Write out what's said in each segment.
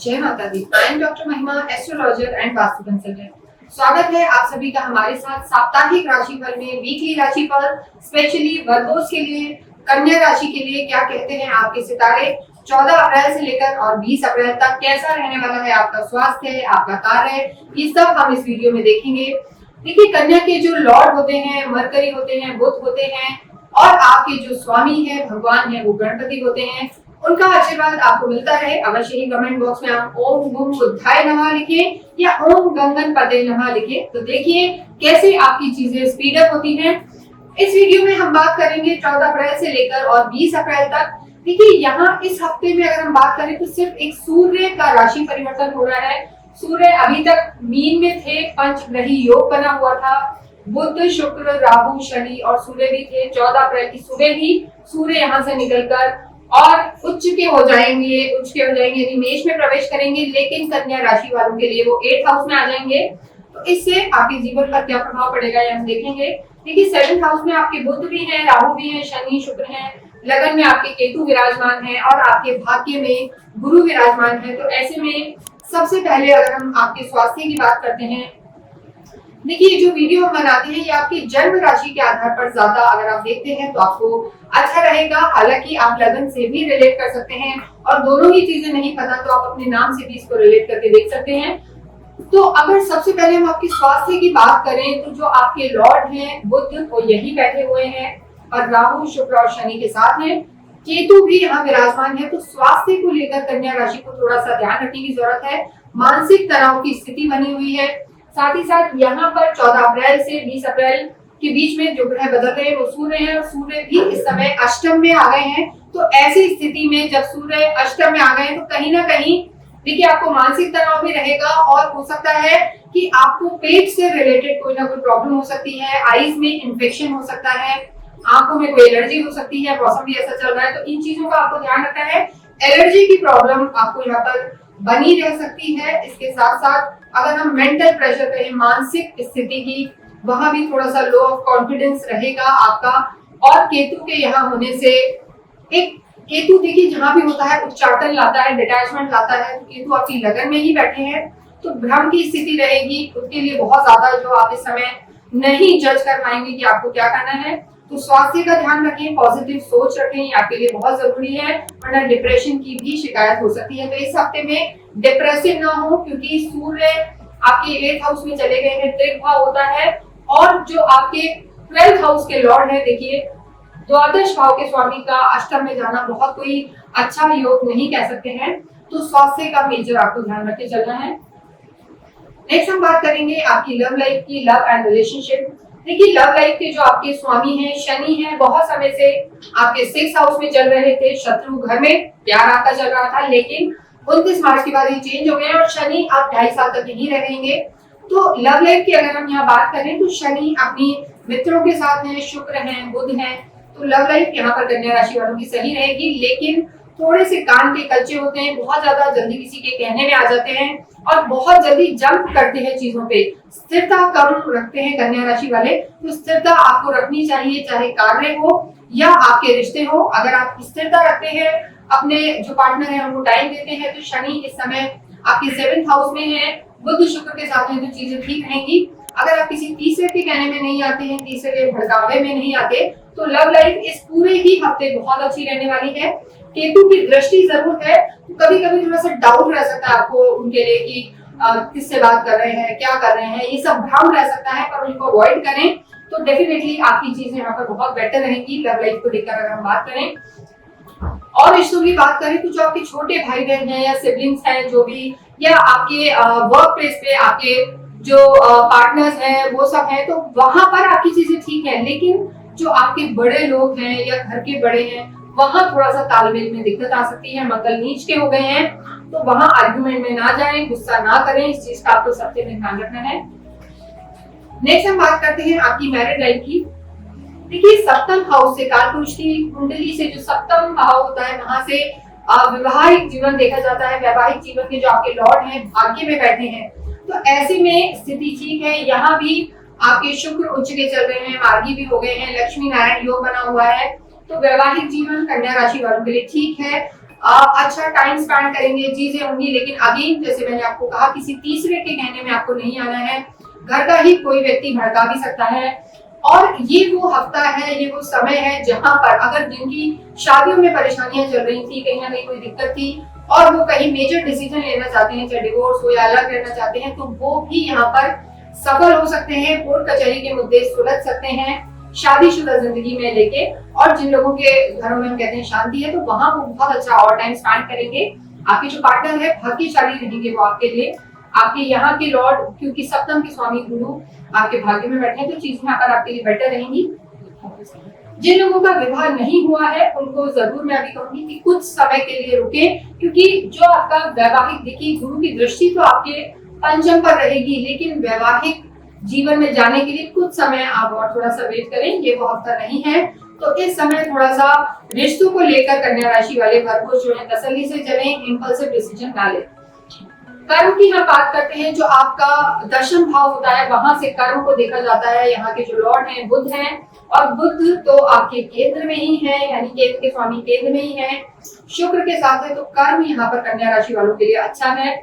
जय माता दी। I am doctor महिमा, एस्ट्रोलॉजर एंड वास्तु कंसल्टेंट। स्वागत है आप सभी का हमारे साथ साप्ताहिक राशिफल में। वीकली राशिफल स्पेशली वर्गोस के लिए, कन्या राशि के लिए क्या कहते हैं आपके सितारे 14 अप्रैल से लेकर और 20 अप्रैल तक कैसा रहने वाला है आपका स्वास्थ्य, आपका कार्य, ये सब हम इस वीडियो में देखेंगे। देखिए, कन्या के जो लॉर्ड होते हैं मरकरी होते हैं, बुध होते हैं और आपके जो स्वामी है भगवान है वो गणपति होते हैं। उनका आशीर्वाद आपको मिलता है। अवश्य ही कमेंट बॉक्स में आप ओम गुम बुद्धाय नमः लिखें या ओम गंगन पते नमः लिखें। तो देखिए कैसे आपकी चीजें स्पीड अप होती हैं। इस वीडियो में हम बात करेंगे 14 अप्रैल से लेकर और 20 अप्रैल तक। देखिए, यहाँ इस हफ्ते में अगर हम बात करें तो सिर्फ एक सूर्य का राशि परिवर्तन हो रहा है। सूर्य अभी तक मीन में थे, पंचग्रही योग बना हुआ था। बुध, शुक्र, राहु, शनि और सूर्य भी थे। 14 अप्रैल की सुबह ही सूर्य यहाँ से निकलकर और उच्च के हो जाएंगे यानी मेष में प्रवेश करेंगे, लेकिन कन्या राशि वालों के लिए वो 8th हाउस में आ जाएंगे। तो इससे आपके जीवन पर क्या प्रभाव पड़ेगा ये हम देखेंगे। देखिए, 7th हाउस में आपके बुध भी हैं, राहु भी हैं, शनि, शुक्र हैं, लगन में आपके केतु विराजमान है और आपके भाग्य में गुरु विराजमान है। तो ऐसे में सबसे पहले अगर हम आपके स्वास्थ्य की बात करते हैं, देखिए जो वीडियो हम बनाते हैं ये आपकी जन्म राशि के आधार पर ज्यादा अगर आप देखते हैं तो आपको अच्छा रहेगा। हालांकि आप लगन से भी रिलेट कर सकते हैं और दोनों ही चीजें नहीं पता तो आप अपने नाम से भी इसको रिलेट करके देख सकते हैं। तो अगर सबसे पहले हम आपके स्वास्थ्य की बात करें तो जो आपके लॉर्ड हैं बुध वो यही बैठे हुए हैं और राहु, शुक्र और शनि के साथ हैं। केतु भी यहाँ विराजमान है। तो स्वास्थ्य को लेकर कन्या राशि को थोड़ा सा ध्यान रखने की जरूरत है। मानसिक तनाव की स्थिति बनी हुई है। साथ ही साथ यहाँ पर 14 अप्रैल से 20 अप्रैल के बीच में जो ग्रह बदल रहे हैं वो सूर्य है और सूर्य भी इस समय अष्टम में आ गए हैं। तो ऐसी स्थिति में जब सूर्य अष्टम में आ गए तो कहीं ना कहीं देखिए आपको मानसिक तनाव भी रहेगा और हो सकता है कि आपको पेट से रिलेटेड कोई ना कोई प्रॉब्लम हो सकती है। आईज में इन्फेक्शन हो सकता है, आंखों में कोई एलर्जी हो सकती है। मौसम भी ऐसा चल रहा है तो इन चीजों का आपको ध्यान रखना है। एलर्जी की प्रॉब्लम आपको यहाँ पर बनी रह सकती है। इसके साथ साथ अगर हम मेंटल प्रेशर कहें, मानसिक स्थिति की, वहां भी थोड़ा सा लो ऑफ कॉन्फिडेंस रहेगा आपका। और केतु के यहाँ होने से एक केतु देखिए जहां भी होता है उच्चाटन लाता है, डिटैचमेंट लाता है। तो केतु आपकी लगन में ही बैठे हैं तो भ्रम की स्थिति रहेगी। उसके लिए बहुत ज्यादा जो आप इस समय नहीं जज कर पाएंगे कि आपको क्या करना है। तो स्वास्थ्य का ध्यान रखें, पॉजिटिव सोच रखें, ये आपके लिए बहुत जरूरी है, वरना डिप्रेशन की भी शिकायत हो सकती है। तो इस हफ्ते में डिप्रेसिव ना हो क्योंकि सूर्य आपके 8th हाउस में चले गए हैं, त्रिक भाव होता है। और जो आपके 12th हाउस के लॉर्ड है, देखिए द्वादश भाव के स्वामी का अष्टम में जाना बहुत कोई अच्छा योग नहीं कह सकते हैं। तो स्वास्थ्य का मेजर आपको ध्यान रख के चलना है। नेक्स्ट हम बात करेंगे आपकी लव लाइफ की, लव एंड रिलेशनशिप। देखिए, लव लाइफ के जो आपके स्वामी हैं शनि हैं, बहुत समय से आपके 6th हाउस में चल रहे थे। शत्रु घर में प्यार आपका चल रहा था, लेकिन 29 मार्च के बाद ये चेंज हो गए और शनि आप 2.5 साल तक यहीं रहेंगे। तो लव लाइफ की अगर हम यहाँ बात करें तो शनि अपनी मित्रों के साथ हैं, शुक्र हैं, बुध हैं। तो लव लाइफ यहाँ पर कन्या राशि वालों की सही रहेगी, लेकिन थोड़े से कान के कच्चे होते हैं, बहुत ज्यादा जल्दी किसी के कहने में आ जाते हैं और बहुत जल्दी जंप करते हैं चीजों पे। स्थिरता कम रखते हैं कन्या राशि वाले। तो स्थिरता आपको रखनी चाहिए, चाहे कार्य हो या आपके रिश्ते हो। अगर आप स्थिरता रखते हैं, अपने जो पार्टनर है उनको टाइम देते हैं, तो शनि इस समय आपके 7th हाउस में है, बुध शुक्र के साथ हैं, तो चीजें ठीक रहेंगी। अगर आप किसी तीसरे के कहने में नहीं आते हैं, तीसरे के भड़कावे में नहीं आते, तो लव लाइफ इस पूरे ही हफ्ते बहुत अच्छी रहने वाली है। केतु की दृष्टि जरूर है, तो कभी कभी थोड़ा सा डाउट रह सकता है आपको उनके लिए कि किससे बात कर रहे हैं, क्या कर रहे हैं, ये सब भ्रम रह सकता है, पर उनको अवॉइड करें तो डेफिनेटली आपकी चीजें यहाँ पर बहुत बेटर रहेंगी। लव लाइफ को लेकर अगर हम बात करें और रिश्तों की बात करें तो जो आपके छोटे भाई बहन हैं या सिबलिंग्स हैं जो भी, या आपके वर्क प्लेस पे आपके जो पार्टनर्स हैं वो सब हैं, तो वहां पर आपकी चीजें ठीक है। लेकिन जो आपके बड़े लोग हैं या घर के बड़े हैं वहां थोड़ा सा तालमेल में दिक्कत आ सकती है। मंगल नीच के हो गए हैं तो वहां आर्गुमेंट में ना जाएं, गुस्सा ना करें, इस चीज का आपको सबसे ध्यान रखना है। नेक्स्ट हम बात करते हैं आपकी मैरिड लाइफ की। देखिए, 7th हाउस से कालपुरुष की कुंडली से जो 7th भाव होता है वहां से वैवाहिक जीवन देखा जाता है। वैवाहिक जीवन के जो आपके लॉर्ड हैं भाग्य में बैठे हैं, तो ऐसे में स्थिति ठीक है। यहाँ भी आपके शुक्र उच्च के चल रहे हैं, मार्गी भी हो गए हैं, लक्ष्मी नारायण योग बना हुआ है। तो वैवाहिक जीवन कन्या राशि वालों के लिए ठीक है। अच्छा टाइम स्पेंड करेंगे, चीजें होंगी। लेकिन अगेन जैसे मैंने आपको कहा, किसी तीसरे के कहने में आपको नहीं आना है। घर का ही कोई व्यक्ति भड़का भी सकता है। और ये वो हफ्ता है, ये वो समय है जहां पर अगर जिनकी शादियों में परेशानियां चल रही थी, कहीं ना कहीं कोई दिक्कत थी और वो कहीं मेजर डिसीजन लेना चाहते हैं, चाहे डिवोर्स हो या अलग रहना चाहते हैं, तो वो भी यहाँ पर सफल हो सकते हैं। कोर्ट कचहरी के मुद्दे सुलझ सकते हैं शादीशुदा जिंदगी में लेके। और जिन लोगों के घरों में हम कहते हैं शांति है, तो वहां वो बहुत अच्छा और टाइम स्पेंड करेंगे। आपके जो पार्टनर है भाग्यशाली रहेंगे वो आपके लिए। आपके यहाँ के लॉर्ड, क्योंकि सप्तम के स्वामी गुरु आपके भाग्य में बैठे हैं, तो चीजें यहाँ पर आपके लिए बेटर रहेंगी। जिन लोगों का विवाह नहीं हुआ है उनको जरूर मैं अभी कहूंगी कि कुछ समय के लिए रुके, क्योंकि जो आपका वैवाहिक, देखिए गुरु की दृष्टि तो आपके पंचम पर रहेगी, लेकिन वैवाहिक जीवन में जाने के लिए कुछ समय आप और थोड़ा सा वेट करें। ये वो हफ्ता नहीं है, तो इस समय थोड़ा सा रिश्तों को लेकर कन्या राशि वाले वर्गो जो है तसल्ली से चलें, इम्पल्सिव डिसीजन ना लें। कर्म की हम बात करते हैं, जो आपका दशम भाव होता है वहां से कर्म को देखा जाता है। यहाँ के जो लॉर्ड हैं बुध हैं, और बुध तो आपके केंद्र में ही है, यानी केंद्र के स्वामी केंद्र में ही है, शुक्र के साथ है। तो कर्म यहाँ पर कन्या राशि वालों के लिए अच्छा है।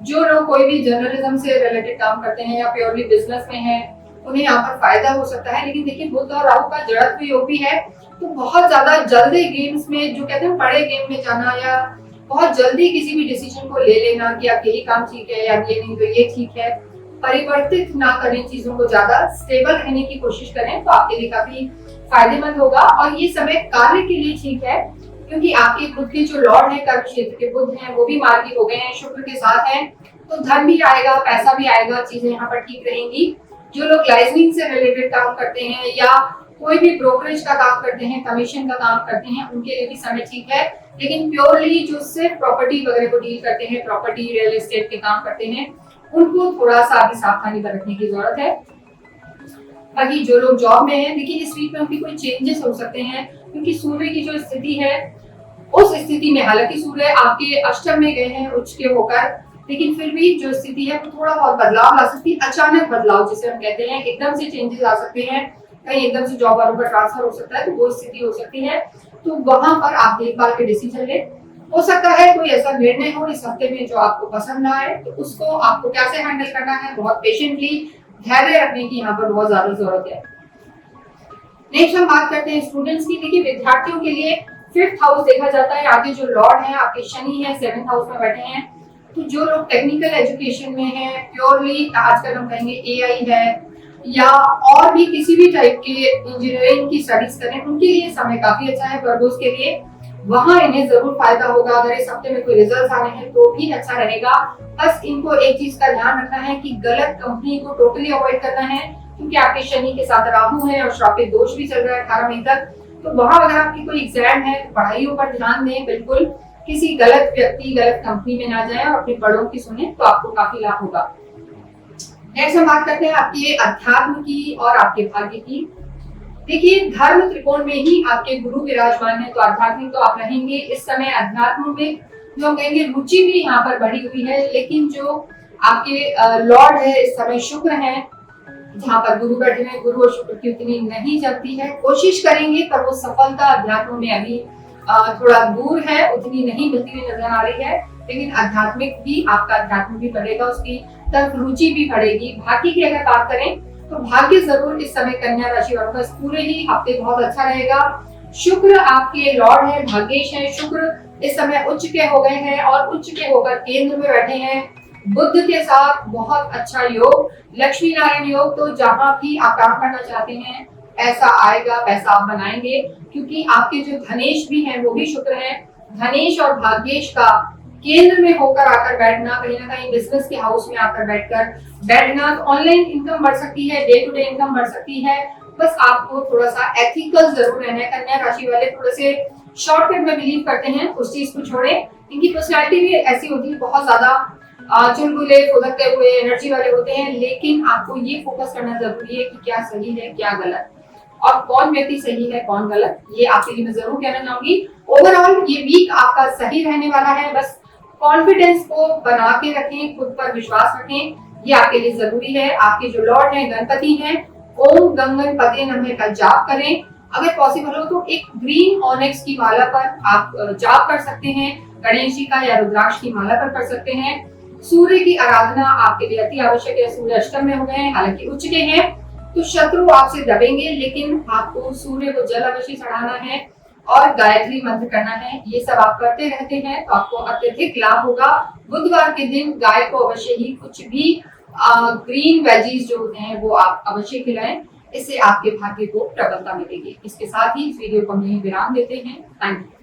जो लोग कोई भी जर्नलिज्म से रिलेटेड काम करते हैं या प्योरली बिजनेस में है, उन्हें यहाँ पर फायदा हो सकता है। लेकिन देखिए बुध और राहु का जड़त्व योग भी है, तो बहुत ज्यादा जल्दी गेम्स में, जो कहते हैं बड़े गेम में जाना या बहुत जल्दी किसी भी डिसीजन को ले लेना कि आप यही काम ठीक है या ये नहीं तो ये ठीक है, परिवर्तित ना करें चीजों को, ज्यादा स्टेबल रहने की कोशिश करें, तो आपके लिए काफी फायदेमंद होगा। और ये समय कार्य के लिए ठीक है, क्योंकि आपके खुद के जो लॉर्ड है कर्म क्षेत्र के बुध हैं, वो भी मार्गी हो गए हैं, शुक्र के साथ हैं, तो धन भी आएगा, पैसा भी आएगा, चीजें यहाँ पर ठीक रहेंगी। जो लोग लाइसेंसिंग से रिलेटेड काम करते हैं या कोई भी ब्रोकरेज का काम करते हैं, कमीशन का काम करते हैं, उनके लिए भी समय ठीक है। लेकिन प्योरली जो सिर्फ प्रॉपर्टी वगैरह को डील करते हैं, प्रॉपर्टी रियल एस्टेट के काम करते हैं, उनको थोड़ा सा अभी सावधानी बरतने की जरूरत है। बाकी जो लोग जॉब में हैं, देखिए इस वीक में उनकी कोई चेंजेस हो सकते हैं, क्योंकि सूर्य की जो स्थिति है उस स्थिति में, हालांकि सूर्य आपके अष्टम में गए हैं उच्च के होकर, लेकिन फिर भी जो स्थिति है वो थोड़ा बहुत बदलाव ला सकती है। अचानक बदलाव जिसे हम कहते हैं, एकदम से चेंजेस आ सकते हैं, कहीं एकदम से जॉब वालों का ट्रांसफर हो सकता है, तो वो स्थिति हो सकती है। तो वहां पर आप देखभाल के डिसीजन ले। हो सकता है कोई ऐसा निर्णय हो इस हफ्ते में जो आपको पसंद ना आए, तो उसको आपको कैसे हैंडल करना है, बहुत पेशेंटली धैर्य रखने की यहाँ पर बहुत ज्यादा जरूरत है। नेक्स्ट हम बात करते हैं स्टूडेंट्स की। देखिए विद्यार्थियों के लिए 5th हाउस देखा जाता है। आगे जो लॉर्ड है आपके शनि है 7th हाउस में बैठे हैं, तो जो लोग टेक्निकल एजुकेशन में है, प्योरली आजकल हम कहेंगे एआई है या और भी किसी भी टाइप के इंजीनियरिंग की स्टडीज करें, उनके लिए समय काफी अच्छा है। वर्गोस के लिए वहां इन्हें जरूर फायदा होगा। अगर इस हफ्ते में कोई रिजल्ट आने हैं तो भी अच्छा रहेगा। बस इनको एक चीज का ध्यान रखना है कि गलत कंपनी को टोटली अवॉइड करना है, क्योंकि आपके शनि के साथ राहु है और श्रापित दोष भी चल रहा है 18 मई तक। तो वहां अगर आपकी कोई एग्जाम है, पढ़ाइयों पर ध्यान दें, बिल्कुल किसी गलत व्यक्ति, गलत कंपनी में ना जाए और अपने बड़ों की सुने, तो आपको काफी लाभ होगा। नेक्स्ट हम बात करते हैं आपके अध्यात्म की और आपके भाग्य की। देखिए धर्म त्रिकोण में ही आपके गुरु विराजमान है, तो आध्यात्मिक तो आप रहेंगे। इस समय अध्यात्म में जो हम कहेंगे रुचि भी यहाँ पर बढ़ी हुई है, लेकिन जो आपके लॉर्ड है इस समय शुक्र है, जहाँ पर गुरु बैठे हैं, गुरु और शुक्र की उतनी नहीं जमती है। कोशिश करेंगे पर वो सफलता अध्यात्म में अभी थोड़ा दूर है, उतनी नहीं मिलती हुई नजर आ रही है। लेकिन आध्यात्मिक भी, आपका अध्यात्म भी बढ़ेगा, उसकी तरफ रुचि भी बढ़ेगी। भाग्य की अगर बात करें तो भाग्य जरूर इस समय कन्या राशि वालों का पूरे ही हफ्ते बहुत अच्छा रहेगा। शुक्र आपके लॉर्ड है, भाग्येश है। शुक्र इस समय उच्च के हो गए हैं और उच्च के होकर केंद्र में बैठे हैं। बुध के साथ बहुत अच्छा योग, लक्ष्मी नारायण योग। तो जहां भी आप काम करना चाहते हैं पैसा आएगा, पैसा आप बनाएंगे, क्योंकि आपके जो धनेश भी हैं वो भी शुक्र है। धनेश और भाग्येश का केंद्र में होकर आकर बैठना, कहीं ना कहीं बिजनेस के हाउस में आकर बैठना, तो ऑनलाइन इनकम बढ़ सकती है, डे टू डे इनकम बढ़ सकती है। बस आपको थोड़ा सा एथिकल जरूर रहना है। कन्या राशि वाले थोड़े से शॉर्टकट में बिलीव करते हैं, उस चीज को छोड़े। इनकी पर्सनैलिटी भी ऐसी होती है, बहुत ज्यादा चुलबुले, फुदकते हुए एनर्जी वाले होते हैं, लेकिन आपको ये फोकस करना जरूरी है कि क्या सही है क्या गलत, और कौन व्यक्ति सही है कौन गलत, ये आपके लिए मैं जरूर कहना चाहूंगी। ओवरऑल ये वीक आपका सही रहने वाला है। बस कॉन्फिडेंस को बना के रखें, खुद पर विश्वास रखें, ये आपके लिए जरूरी है। आपके जो लॉर्ड हैं गणपति हैं, ओम गंगन पते नमः का जाप करें। अगर पॉसिबल हो तो एक ग्रीन ऑनेक्स की माला पर आप जाप कर सकते हैं, गणेश जी का या रुद्राक्ष की माला पर कर सकते हैं। सूर्य की आराधना आपके लिए अति आवश्यक है। सूर्य अष्टम में हो गए हैं, हालांकि उच्च के हैं, तो शत्रु आपसे दबेंगे, लेकिन आपको सूर्य को जल अवश्य चढ़ाना है और गायत्री मंत्र करना है। ये सब आप करते रहते हैं तो आपको अत्यधिक लाभ होगा। बुधवार के दिन गाय को अवश्य ही कुछ भी ग्रीन वेजीज जो हैं वो आप अवश्य खिलाएं, इससे आपके भाग्य को प्रबलता मिलेगी। इसके साथ ही इस वीडियो को हम यहीं विराम देते हैं। Thank you.